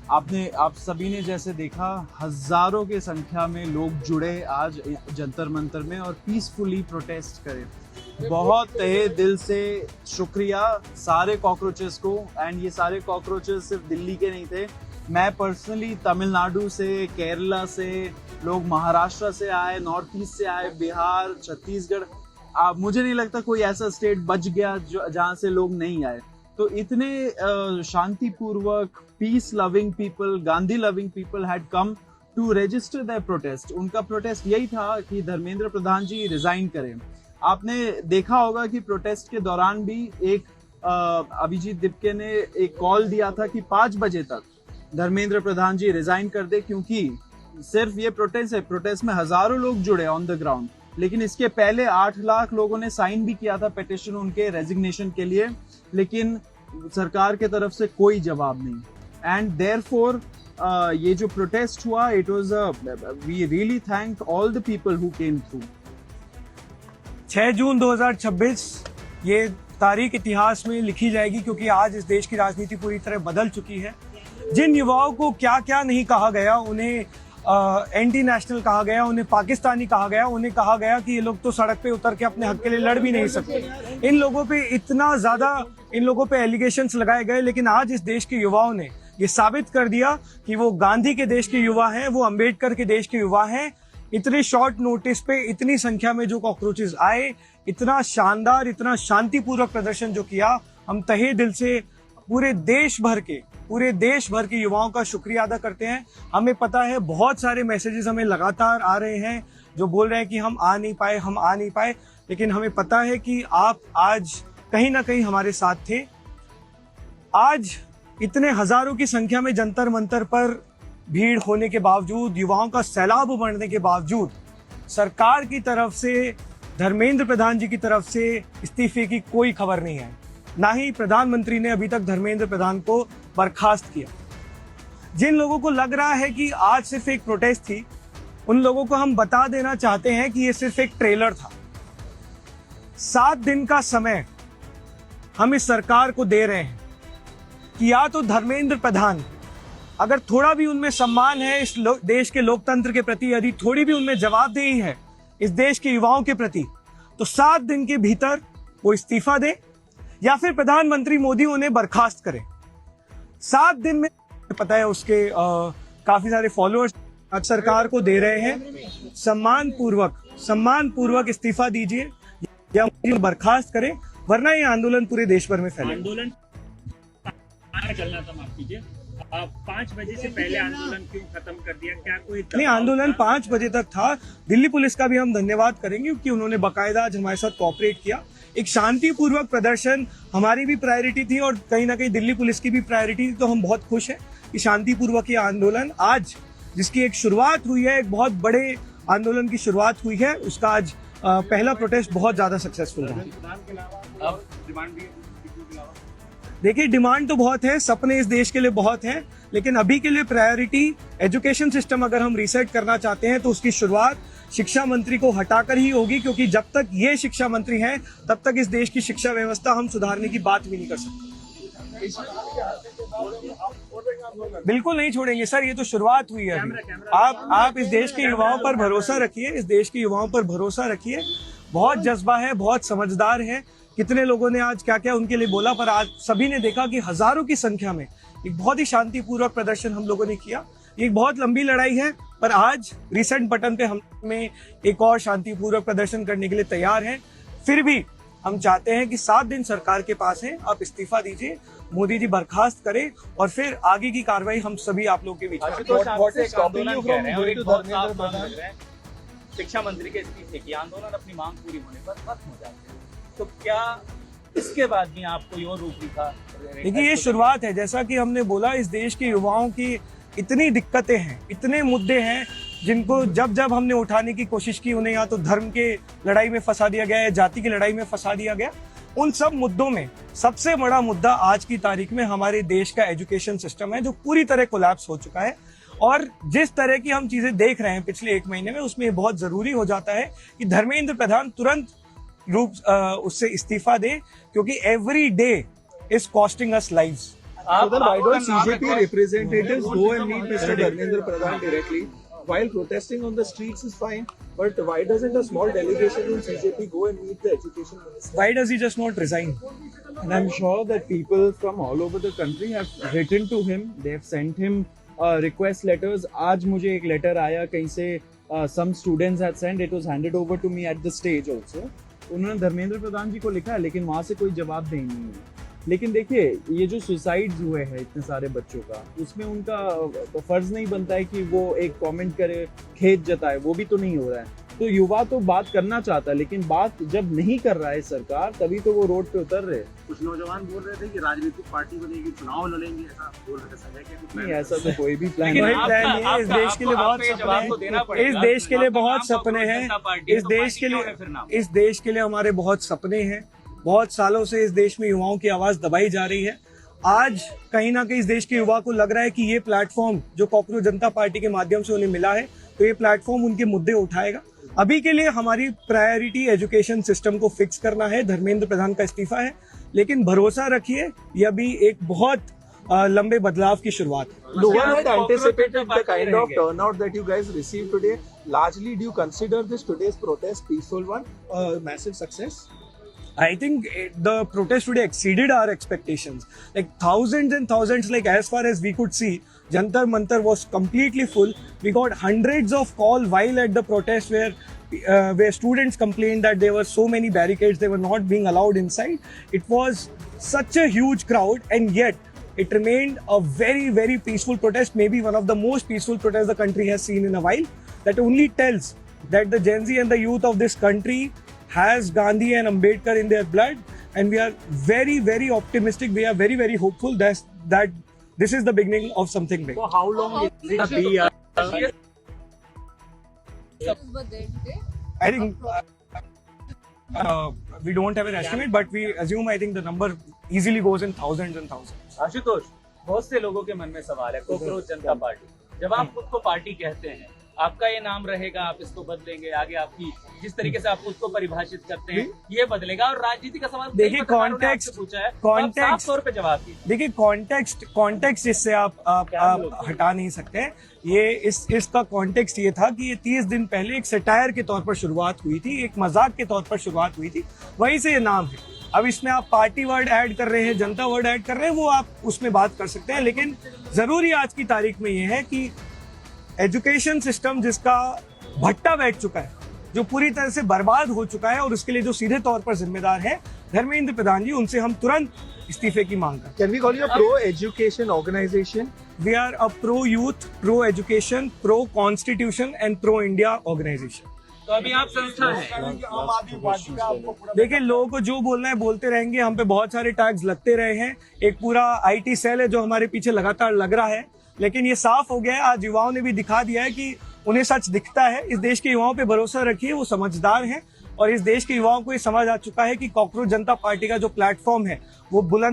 आप सभी ने जैसे देखा, हजारों के संख्या में लोग जुड़े आज जंतर मंतर में और पीसफुली प्रोटेस्ट करें। बहुत तहे दिल से शुक्रिया सारे कॉकरोचेस को। एंड ये सारे कॉकरोचेस सिर्फ दिल्ली के नहीं थे। मैं पर्सनली तमिलनाडु से, केरला से, लोग महाराष्ट्र से आए, नॉर्थ ईस्ट से आए, बिहार, छत्तीसगढ़, मुझे नहीं लगता कोई ऐसा स्टेट बच गया जहाँ से लोग नहीं आए। तो इतने शांतिपूर्वक, peace loving people, Gandhi loving people had come to register their protest. उनका प्रोटेस्ट यही था कि धर्मेंद्र प्रधान जी रिजाइन करें। आपने देखा होगा कि प्रोटेस्ट के दौरान भी एक अभिजीत दिपके ने एक कॉल दिया था कि 5 बजे तक धर्मेंद्र प्रधान जी रिजाइन कर दे, क्योंकि सिर्फ ये प्रोटेस्ट है, प्रोटेस्ट में हजारों लोग जुड़े ऑन द ग्राउंड। लेकिन इसके पहले 8 लाख लोगों ने साइन भी किया था पिटिशन उनके रेजिग्नेशन के लिए, लेकिन सरकार के तरफ से कोई जवाब नहीं। एंड देयरफॉर ये जो प्रोटेस्ट हुआ, it was we really thank all the people who came through. 6 जून 2026 ये तारीख इतिहास में लिखी जाएगी, क्योंकि आज इस देश की राजनीति पूरी तरह बदल चुकी है। जिन युवाओं को क्या क्या नहीं कहा गया, उन्हें एंटी नेशनल कहा गया, उन्हें पाकिस्तानी कहा गया, उन्हें कहा गया कि ये लोग तो सड़क पे उतर के अपने हक के लिए लड़ भी नहीं सकते। इन लोगों पे इतना ज्यादा इन लोगों पे एलिगेशंस लगाए गए, लेकिन आज इस देश के युवाओं ने ये साबित कर दिया कि वो गांधी के देश के युवा हैं, वो अंबेडकर के देश के युवा हैं। इतने शॉर्ट नोटिस पे इतनी संख्या में जो कॉकरोचेस आए, इतना शानदार, इतना शांतिपूर्वक प्रदर्शन जो किया, हम तहे दिल से पूरे देश भर के युवाओं का शुक्रिया अदा करते हैं। हमें पता है बहुत सारे मैसेजेस हमें लगातार आ रहे हैं जो बोल रहे हैं कि हम आ नहीं पाए, लेकिन हमें पता है कि आप आज कहीं ना कहीं हमारे साथ थे। आज इतने हजारों की संख्या में जंतर मंतर पर भीड़ होने के बावजूद, युवाओं का सैलाब बढ़ने के बावजूद, सरकार की तरफ से, धर्मेंद्र प्रधान जी की तरफ से इस्तीफे की कोई खबर नहीं है। ना ही प्रधानमंत्री ने अभी तक धर्मेंद्र प्रधान को बर्खास्त किया। जिन लोगों को लग रहा है कि आज सिर्फ एक प्रोटेस्ट थी, उन लोगों को हम बता देना चाहते हैं कि ये सिर्फ एक ट्रेलर था। 7 दिन का समय हम इस सरकार को दे रहे हैं कि या तो धर्मेंद्र प्रधान, अगर थोड़ा भी उनमें सम्मान है इस देश के लोकतंत्र के प्रति, यदि थोड़ी भी उनमें जवाबदेही है इस देश के युवाओं के प्रति, तो 7 दिन के भीतर वो इस्तीफा दे या फिर प्रधानमंत्री मोदी उन्हें बर्खास्त करें। 7 दिन में, पता है उसके काफी सारे फॉलोअर्स आज सरकार को दे रहे हैं। सम्मान पूर्वक इस्तीफा दीजिए या बर्खास्त करें, वरना ये आंदोलन पूरे देश भर में फैलेगा। आंदोलन चलना था, माफ कीजिए, 5 बजे से पहले आंदोलन क्यों खत्म कर दिया? क्या कोई नहीं, आंदोलन 5 बजे तक था। दिल्ली पुलिस का भी हम धन्यवाद करेंगे क्योंकि उन्होंने बाकायदा आज हमारे साथ कोऑपरेट किया। एक शांतिपूर्वक प्रदर्शन हमारी भी प्रायोरिटी थी और कहीं ना कहीं दिल्ली पुलिस की भी प्रायोरिटी थी, तो हम बहुत खुश हैं कि शांतिपूर्वक ये आंदोलन आज, जिसकी एक शुरुआत हुई है, एक बहुत बड़े आंदोलन की शुरुआत हुई है, उसका आज पहला प्रोटेस्ट बहुत ज्यादा सक्सेसफुल रहा। देखिए, डिमांड तो बहुत है, सपने इस देश के लिए बहुत हैं, लेकिन अभी के लिए प्रायोरिटी एजुकेशन सिस्टम अगर हम रीसेट करना चाहते हैं तो उसकी शुरुआत शिक्षा मंत्री को हटाकर ही होगी, क्योंकि जब तक ये शिक्षा मंत्री हैं तब तक इस देश की शिक्षा व्यवस्था हम सुधारने की बात भी नहीं कर सकते। बिल्कुल नहीं छोड़ेंगे सर, ये तो शुरुआत हुई है अभी। आप इस देश के युवाओं पर भरोसा रखिए, इस देश के युवाओं पर भरोसा रखिए। बहुत जज्बा है, बहुत समझदार है। कितने लोगों ने आज क्या क्या उनके लिए बोला, पर आज सभी ने देखा कि हजारों की संख्या में एक बहुत ही शांतिपूर्वक प्रदर्शन हम लोगों ने किया। एक बहुत लंबी लड़ाई है, पर आज रीसेट बटन पे हम एक और शांतिपूर्वक प्रदर्शन करने के लिए तैयार हैं। फिर भी हम चाहते हैं कि 7 दिन सरकार के पास है, आप इस्तीफा दीजिए, मोदी जी बर्खास्त करें और फिर आगे की कार्रवाई हम सभी आप लोगों के बीच में। शिक्षा मंत्री के इस्तीफे की आंदोलन अपनी मांग पूरी होने पर खत्म हो जाते हैं, तो क्या इसके बाद भी आप कोई और रूप दिखा? देखिए, ये शुरुआत है। जैसा कि हमने बोला, इस देश के युवाओं की इतनी दिक्कतें हैं, इतने मुद्दे हैं जिनको जब हमने उठाने की कोशिश की, उन्हें या तो धर्म के लड़ाई में फंसा दिया गया या जाति की लड़ाई में फंसा दिया गया। उन सब मुद्दों में सबसे बड़ा मुद्दा आज की तारीख में हमारे देश का एजुकेशन सिस्टम है, जो पूरी तरह कोलैप्स हो चुका है। और जिस तरह की हम चीजें देख रहे हैं पिछले 1 महीने में, उसमें बहुत जरूरी हो जाता है कि धर्मेंद्र प्रधान तुरंत उससे इस्तीफा दे, क्योंकि every day is costing us lives. आप So then why don't आपका नाम CJP representatives go and meet Mr. Dharmendra Pradhan directly? While protesting on the streets is fine, but why doesn't a small delegation from CJP go and meet the education minister? Why does he just not resign? And I'm sure that people from all over the country have written to him. They have sent him request letters. आज मुझे एक letter आया कहीं से, some students had sent. It was handed over to me at the stage also. उन्होंने धर्मेंद्र प्रधान जी को लिखा है, लेकिन वहाँ से कोई जवाब नहीं है. लेकिन देखिए, ये जो सुसाइड्स हुए हैं इतने सारे बच्चों का, उसमें उनका फर्ज नहीं बनता है कि वो एक कमेंट करे, खेद जताए. वो भी तो नहीं हो रहा है. तो युवा तो बात करना चाहता है, लेकिन बात जब नहीं कर रहा है सरकार, तभी तो वो रोड पे उतर रहे. कुछ नौजवान बोल रहे थे कि राजनीतिक पार्टी बनेगी, चुनाव लड़ेंगे, ऐसा बोल रहे थे. संजय के कुछ नहीं, ऐसा तो कोई भी प्लान लेकिन कोई नहीं. प्लान नहीं है. इस देश के लिए बहुत जवाब तो देना सपने पड़ेगा. हैं. इस देश के लिए बहुत आपका नाम सपने हैं. जनता पार्टी है, इस तो देश पार्टी के क्यों लिए है फिर नाम? इस देश के लिए हमारे बहुत सपने हैं. बहुत सालों से इस देश में युवाओं की आवाज दबाई जा रही है. आज कहीं ना कहीं इस देश के युवा को लग रहा है कि ये प्लेटफॉर्म जो कॉकरोच जनता पार्टी के माध्यम से उन्हें मिला है, तो ये प्लेटफॉर्म उनके मुद्दे उठाएगा. अभी के लिए हमारी प्रायोरिटी एजुकेशन सिस्टम को फिक्स करना है. धर्मेंद्र प्रधान का इस्तीफा है, लेकिन भरोसा रखिए, ये अभी एक बहुत लंबे बदलाव की शुरुआत है. No one had anticipated the kind of turnout that you guys received today. Largely, do you consider this today's protest peaceful one, a massive success? I think the protest today exceeded our expectations. Like thousands and thousands, like as far as we could see, Jantar Mantar was completely full. We got hundreds of calls while at the protest where students complained that there were so many barricades, they were not being allowed inside. It was such a huge crowd, and yet it remained a very, very peaceful protest, maybe one of the most peaceful protests the country has seen in a while. That only tells that the Gen Z and the youth of this country has Gandhi and Ambedkar in their blood, and we are very, very optimistic. We are very, very hopeful that this is the beginning of something big. So how long is it be? were there today? I think we don't have an estimate, but we assume, I think the number easily goes in thousands and thousands. Ashutosh, बहुत से लोगों के मन में सवाल है, cockroach जनता party. जब आप खुद को पार्टी कहते हैं, आपका ये नाम रहेगा, आप इसको बदलेंगे, आगे आपकी जिस तरीके से आप खुद को परिभाषित करते हैं ये बदलेगा. और राजनीति का सवाल देखिए, कॉन्टेक्स्ट पूछा है, तो आप साफ तौर पे जवाब दीजिए. देखिए, कॉन्टेक्स्ट इससे आप हटा नहीं सकते. ये इसका कॉन्टेक्स्ट ये था कि ये 30 दिन पहले एक सटायर के तौर पर शुरुआत हुई थी, एक मजाक के तौर पर शुरुआत हुई थी, वहीं से ये नाम है. अब इसमें आप पार्टी वर्ड ऐड कर रहे हैं, जनता वर्ड ऐड कर रहे हैं, वो आप उसमें बात कर सकते हैं. लेकिन जरूरी आज की तारीख में ये है कि एजुकेशन सिस्टम जिसका भट्टा बैठ चुका है, जो पूरी तरह से बर्बाद हो चुका है, और उसके लिए जो सीधे तौर पर जिम्मेदार है धर्मेंद्र प्रधान जी, उनसे हम तुरंत इस्तीफे की मांग करते Can we call you a pro-education organization? हैं. We are a pro youth, pro education, pro constitution and pro India organization. तो अभी आप संस्था है. देखिए, लोगों को जो बोलना है बोलते रहेंगे. हम पे बहुत सारे टैग्स लगते रहे हैं. एक पूरा IT सेल है जो हमारे पीछे लगातार लग रहा है, लेकिन ये साफ हो गया है, आज युवाओं ने भी दिखा दिया है कि उन्हें सच दिखता है. इस देश के युवाओं पे भरोसा रखिए, वो समझदार हैं, और इस देश के युवाओं को ये समझ आ चुका है कि कॉकरोच जनता पार्टी का जो प्लेटफॉर्म है वो बुलंद